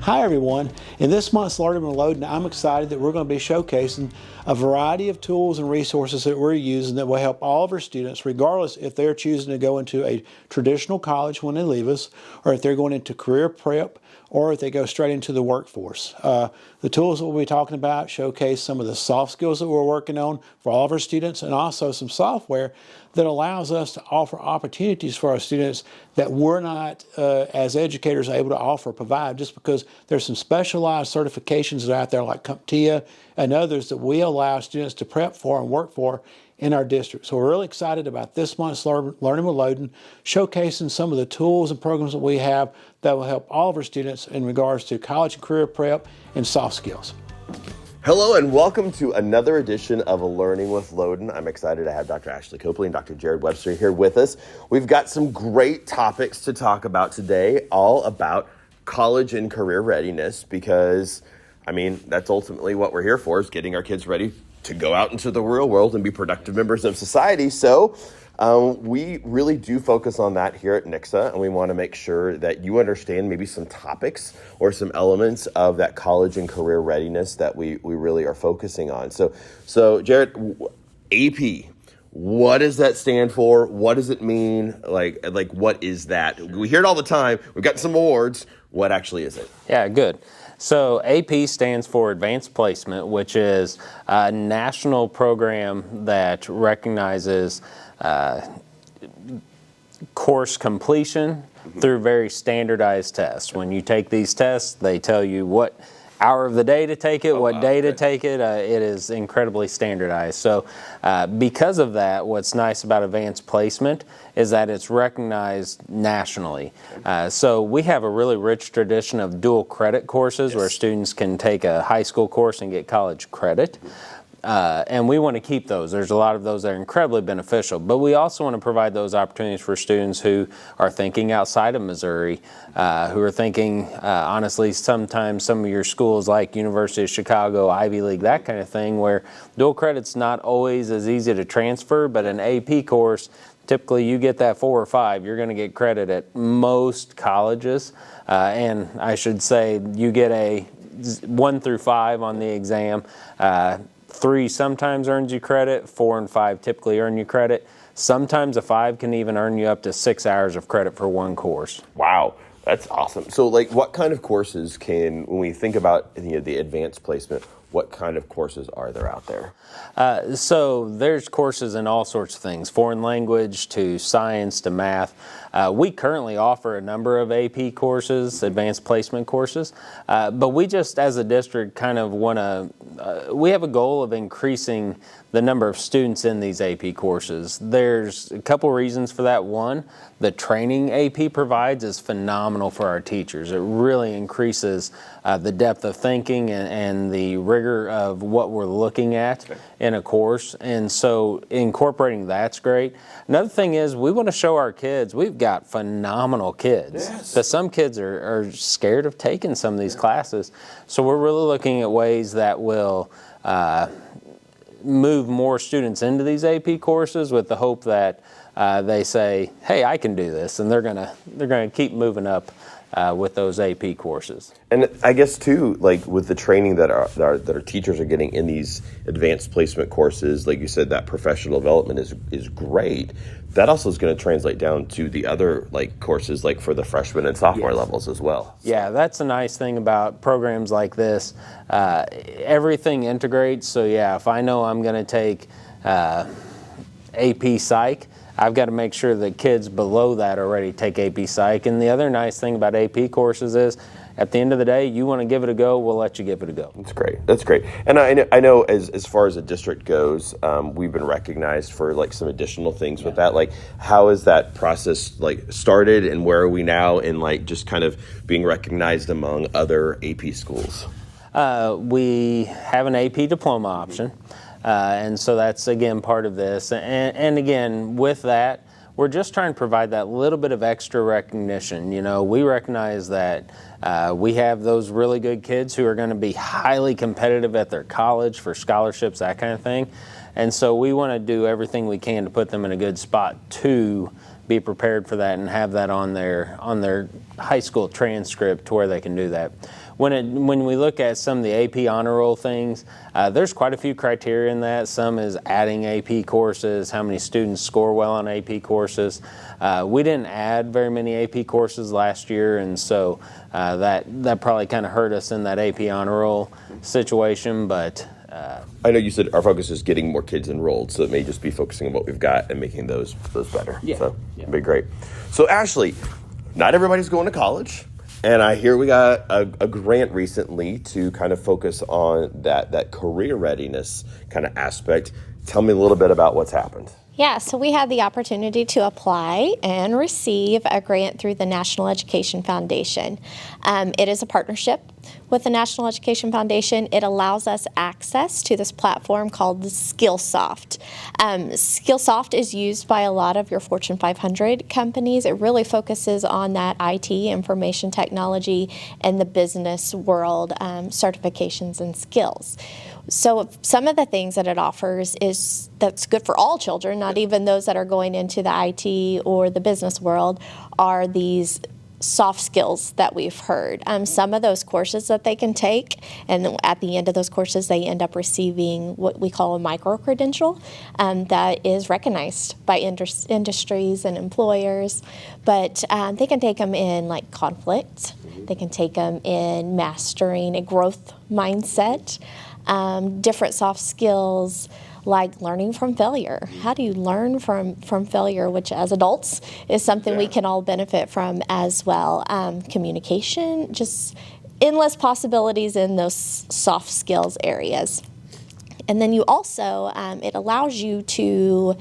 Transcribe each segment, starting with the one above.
Hi everyone. In this month's Loden with Loden, I'm excited that we're going to be showcasing a variety of tools and resources that we're using that will help all of our students, regardless if they're choosing to go into a traditional college when they leave us, or if they're going into career prep, or if they go straight into the workforce. The tools that we'll be talking about showcase some of the soft skills that we're working on for all of our students, and also some software that allows us to offer opportunities for our students that we're not, as educators, able to offer, provide, just because there's some specialized certifications that are out there like CompTIA and others that we allow students to prep for and work for in our district. So we're really excited about this month's Learning with Loden, showcasing some of the tools and programs that we have that will help all of our students in regards to college and career prep and soft skills. Hello and welcome to another edition of Learning with Loden. I'm excited to have Dr. Ashley Copley and Dr. Jared Webster here with us. We've got some great topics to talk about today, all about college and career readiness, because, that's ultimately what we're here for, is getting our kids ready to go out into the real world and be productive members of society. So we really do focus on that here at Nixa, and we want to make sure that you understand maybe some topics or some elements of that college and career readiness that we really are focusing on. So Jared, AP, what does that stand for? What does it mean? Like what is that? We hear it all the time. We've got some awards. What actually is it? Yeah, good. So AP stands for Advanced Placement, which is a national program that recognizes course completion through very standardized tests. When you take these tests, they tell you what hour of the day to take it, what day to take it. It is incredibly standardized. So because of that, what's nice about advanced placement is that it's recognized nationally. So we have a really rich tradition of dual credit courses where students can take a high school course and get college credit. And we want to keep those. There's a lot of those that are incredibly beneficial, but we also want to provide those opportunities for students who are thinking outside of Missouri, who are thinking, honestly, sometimes some of your schools like University of Chicago, Ivy League, that kind of thing, where dual credit's not always as easy to transfer, but an AP course, typically you get that 4 or 5, you're going to get credit at most colleges, and I should say you get a 1 through 5 on the exam. 3 sometimes earns you credit, 4 and 5 typically earn you credit. Sometimes a 5 can even earn you up to 6 hours of credit for one course. Wow, that's awesome. So what kind of courses when we think about the advanced placement, what kind of courses are there out there? So there's courses in all sorts of things, foreign language to science to math. We currently offer a number of AP courses, advanced placement courses, but we just as a district kind of want to, we have a goal of increasing the number of students in these AP courses. There's a couple reasons for that. One, the training AP provides is phenomenal for our teachers. It really increases the depth of thinking and the rigor of what we're looking at in a course, and so incorporating that's great. Another thing is we want to show our kids we've got phenomenal kids. But some kids are scared of taking some of these classes, so we're really looking at ways that will move more students into these AP courses with the hope that they say, hey, I can do this, and they're gonna keep moving up with those AP courses. And I guess too, like with the training that our teachers are getting in these advanced placement courses, like you said, that professional development is great. That also is going to translate down to the other courses like for the freshman and sophomore levels as well. Yeah, that's a nice thing about programs like this. Everything integrates. So yeah, if I know I'm going to take AP Psych, I've got to make sure that kids below that already take AP Psych. And the other nice thing about AP courses is, at the end of the day, you want to give it a go, we'll let you give it a go. That's great. And I know as far as the district goes, we've been recognized for some additional things with that. How is that process started, and where are we now in just kind of being recognized among other AP schools? We have an AP diploma option. And so that's, again, part of this. And again, with that, we're just trying to provide that little bit of extra recognition. We recognize that we have those really good kids who are going to be highly competitive at their college for scholarships, that kind of thing. And so we want to do everything we can to put them in a good spot to be prepared for that and have that on their high school transcript to where they can do that. When we look at some of the AP honor roll things, there's quite a few criteria in that. Some is adding AP courses, how many students score well on AP courses. We didn't add very many AP courses last year, and so that probably kind of hurt us in that AP honor roll situation, but I know you said our focus is getting more kids enrolled, so it may just be focusing on what we've got and making those better. Yeah. So it'd be great. So Ashley, not everybody's going to college, and I hear we got a grant recently to kind of focus on that career readiness kind of aspect. Tell me a little bit about what's happened. Yeah, so we had the opportunity to apply and receive a grant through the National Education Foundation. It is a partnership with the National Education Foundation. It allows us access to this platform called the Skillsoft. Skillsoft is used by a lot of your Fortune 500 companies. It really focuses on that IT, information technology, and the business world certifications and skills. So some of the things that it offers is that's good for all children, not even those that are going into the IT or the business world, are these soft skills that we've heard. Some of those courses that they can take, and at the end of those courses, they end up receiving what we call a micro-credential that is recognized by industries and employers. But they can take them in like conflict. They can take them in mastering a growth mindset. Different soft skills like learning from failure. How do you learn from failure, which as adults is something we can all benefit from as well. Communication, just endless possibilities in those soft skills areas. And then you also, it allows you to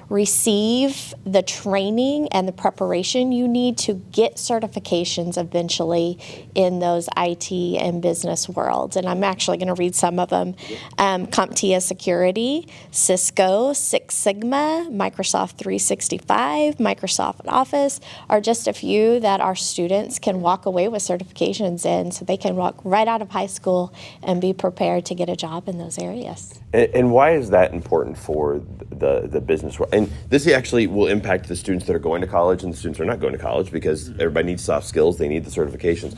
receive the training and the preparation you need to get certifications eventually in those IT and business worlds. And I'm actually going to read some of them. CompTIA Security, Cisco, Six Sigma, Microsoft 365, Microsoft Office are just a few that our students can walk away with certifications in, so they can walk right out of high school and be prepared to get a job in those areas. And why is that important for the business world? And this actually will impact the students that are going to college and the students who are not going to college, because everybody needs soft skills. They need the certifications.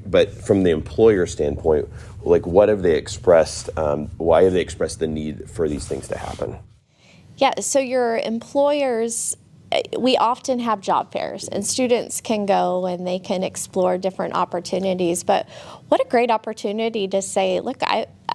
But from the employer standpoint, what have they expressed? Why have they expressed the need for these things to happen? Yeah, so your employers, we often have job fairs, and students can go and they can explore different opportunities. But what a great opportunity to say, look,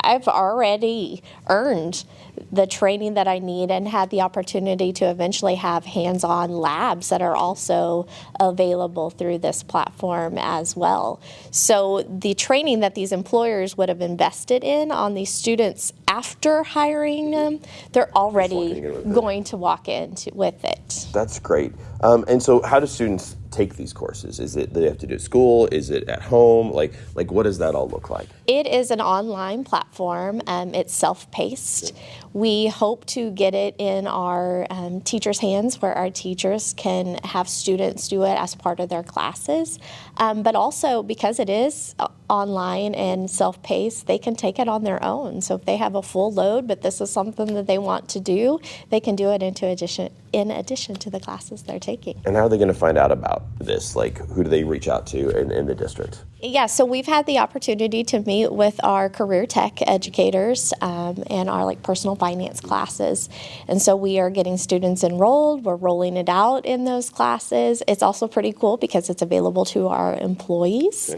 I've already earned the training that I need and had the opportunity to eventually have hands-on labs that are also available through this platform as well. So the training that these employers would have invested in on these students after hiring them, they're already going to walk in with it. That's great. And so how do students take these courses? Do they have to do it at school? Is it at home? Like what does that all look like? It is an online platform. It's self-paced. We hope to get it in our teachers' hands where our teachers can have students do it as part of their classes. But also because it is online and self-paced, they can take it on their own. So if they have a full load, but this is something that they want to do, they can do it in addition to the classes they're taking. And how are they going to find out about this? Who do they reach out to in the district? Yeah, so we've had the opportunity to meet with our career tech educators and our personal finance classes. And so we are getting students enrolled. We're rolling it out in those classes. It's also pretty cool because it's available to our employees.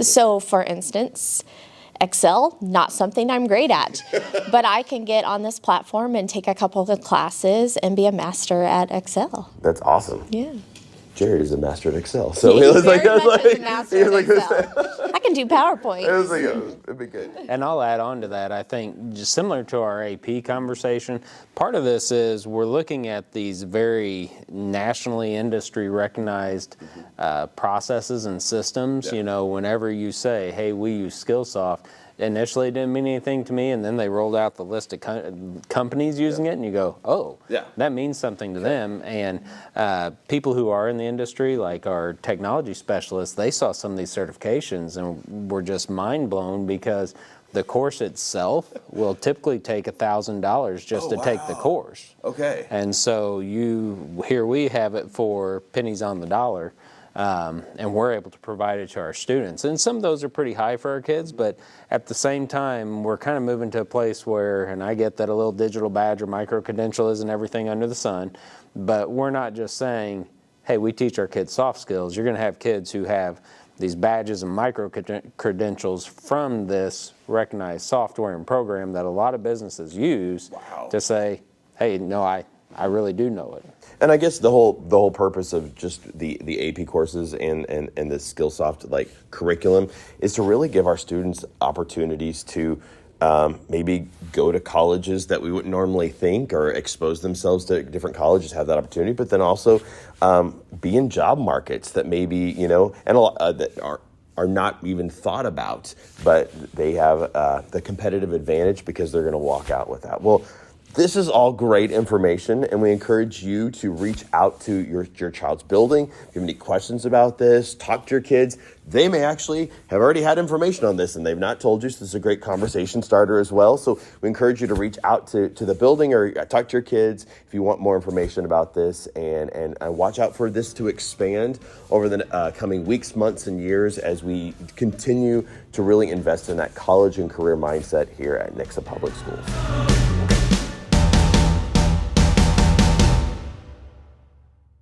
So for instance, Excel, not something I'm great at, but I can get on this platform and take a couple of classes and be a master at Excel. That's awesome. Yeah. Jared is a master at Excel, so He's he was very much a master at Excel. I can do PowerPoint. It'd be good. And I'll add on to that. I think just similar to our AP conversation, part of this is we're looking at these very nationally industry recognized processes and systems. Yeah. Whenever you say, hey, we use Skillsoft, initially it didn't mean anything to me, and then they rolled out the list of companies using it, and you go, oh, that means something to them. And people who are in the industry, like our technology specialists, they saw some of these certifications and were just mind blown because the course itself will typically take $1,000 just to take the course. Okay. And so here we have it for pennies on the dollar, and we're able to provide it to our students. And some of those are pretty high for our kids, but at the same time, we're kind of moving to a place where, and I get that a little digital badge or micro-credential isn't everything under the sun, but we're not just saying, hey, we teach our kids soft skills. You're going to have kids who have these badges and micro-credentials from this recognized software and program that a lot of businesses use to say, hey, no, I really do know it. And I guess the whole purpose of just the AP courses and the Skillsoft like curriculum is to really give our students opportunities to maybe go to colleges that we wouldn't normally think, or expose themselves to different colleges, have that opportunity, but then also be in job markets that maybe, and a lot that are not even thought about, but they have the competitive advantage because they're going to walk out with that. Well, this is all great information, and we encourage you to reach out to your child's building. If you have any questions about this, talk to your kids. They may actually have already had information on this and they've not told you, so this is a great conversation starter as well. So we encourage you to reach out to the building or talk to your kids if you want more information about this, and watch out for this to expand over the coming weeks, months, and years as we continue to really invest in that college and career mindset here at Nixa Public Schools.